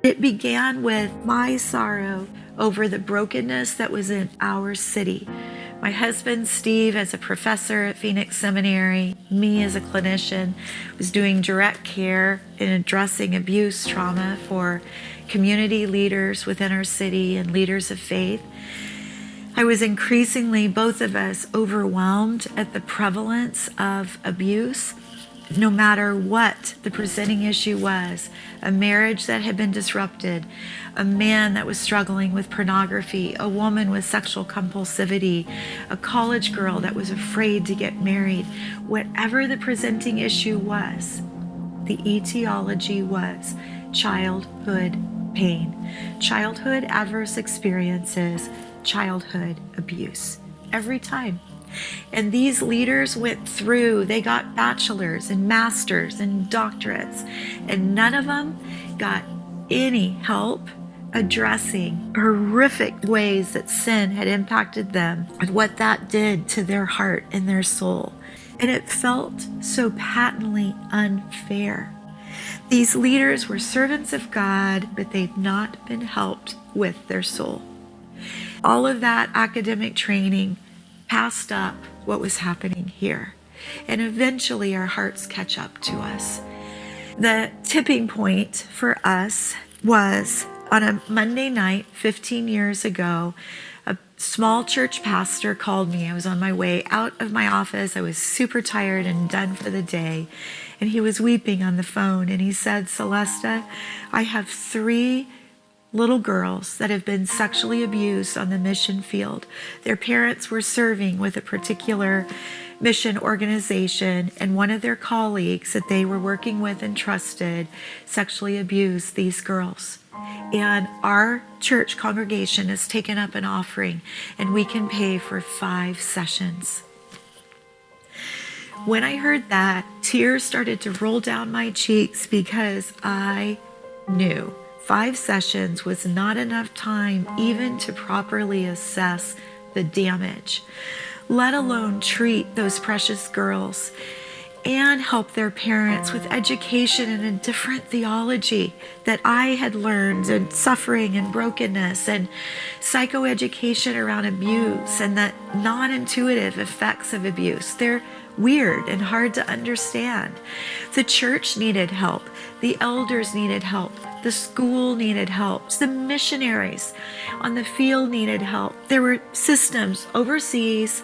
It began with my sorrow over the brokenness that was in our city. My husband, Steve, as a professor at Phoenix Seminary, me as a clinician, was doing direct care and addressing abuse trauma for community leaders within our city and leaders of faith. I was increasingly, both of us, overwhelmed at the prevalence of abuse. No matter what the presenting issue was, a marriage that had been disrupted, a man that was struggling with pornography, a woman with sexual compulsivity, a college girl that was afraid to get married, whatever the presenting issue was, the etiology was childhood pain, childhood adverse experiences, childhood abuse, every time. And these leaders went through, they got bachelors and masters and doctorates, and none of them got any help addressing horrific ways that sin had impacted them and what that did to their heart and their soul. And it felt so patently unfair. These leaders were servants of God, but they've not been helped with their soul. All of that academic training passed up what was happening here. And eventually our hearts catch up to us. The tipping point for us was on a Monday night 15 years ago. A small church pastor called me. I was on my way out of my office. I was super tired and done for the day. And he was weeping on the phone. And he said, "Celesta, I have 3 little girls that have been sexually abused on the mission field. Their parents were serving with a particular mission organization, and one of their colleagues that they were working with and trusted sexually abused these girls. And our church congregation has taken up an offering, and we can pay for 5 sessions." When I heard that, tears started to roll down my cheeks because I knew 5 sessions was not enough time even to properly assess the damage, let alone treat those precious girls and help their parents with education and a different theology that I had learned, and suffering and brokenness and psychoeducation around abuse and the non-intuitive effects of abuse. They're weird and hard to understand. The church needed help. The elders needed help. The school needed help. The missionaries on the field needed help. There were systems overseas,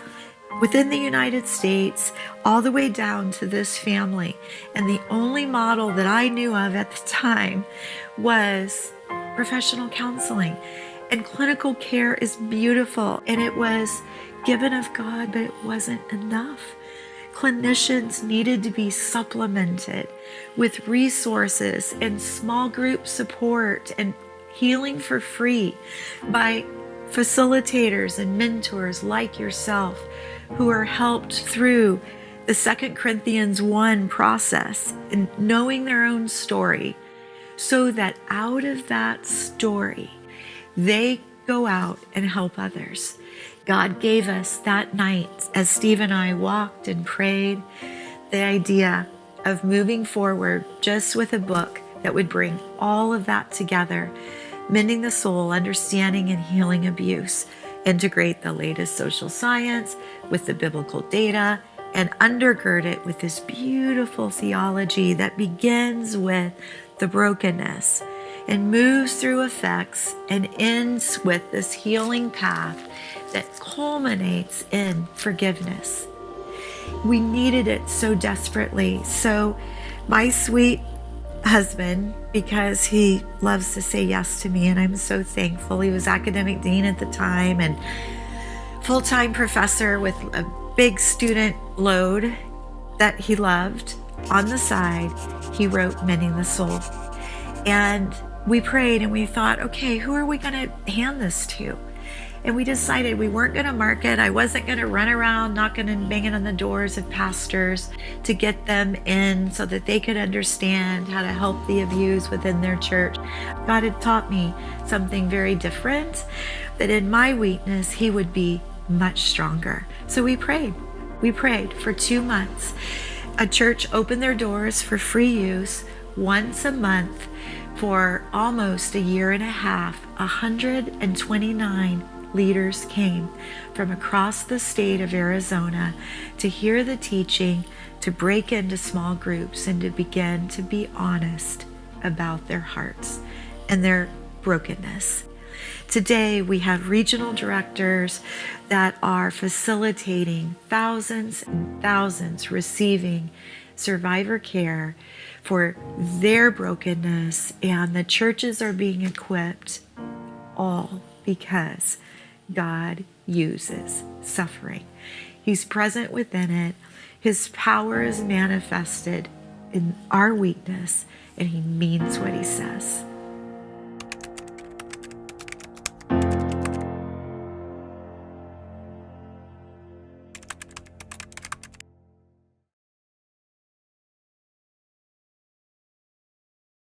within the United States, all the way down to this family. And the only model that I knew of at the time was professional counseling. And clinical care is beautiful, and it was given of God, but it wasn't enough. Clinicians needed to be supplemented with resources and small group support and healing for free by facilitators and mentors like yourself, who are helped through the 2 Corinthians 1 process and knowing their own story, so that out of that story, they go out and help others. God gave us that night, as Steve and I walked and prayed, the idea of moving forward just with a book that would bring all of that together, mending the soul, understanding and healing abuse, integrate the latest social science with the biblical data, and undergird it with this beautiful theology that begins with the brokenness and moves through effects and ends with this healing path that culminates in forgiveness. We needed it so desperately. So my sweet husband, because he loves to say yes to me, and I'm so thankful. He was academic dean at the time and full-time professor with a big student load that he loved. On the side, he wrote Mending the Soul. And we prayed and we thought, okay, who are we going to hand this to? And we decided we weren't going to market. I wasn't going to run around knocking and banging on the doors of pastors to get them in so that they could understand how to help the abused within their church. God had taught me something very different, that in my weakness, he would be much stronger. So we prayed. We prayed for 2 months. A church opened their doors for free use once a month For almost a year and a half, 129 leaders came from across the state of Arizona to hear the teaching, to break into small groups, and to begin to be honest about their hearts and their brokenness. Today, we have regional directors that are facilitating thousands and thousands receiving survivor care for their brokenness, and the churches are being equipped, all because God uses suffering. He's present within it. His power is manifested in our weakness, and he means what he says.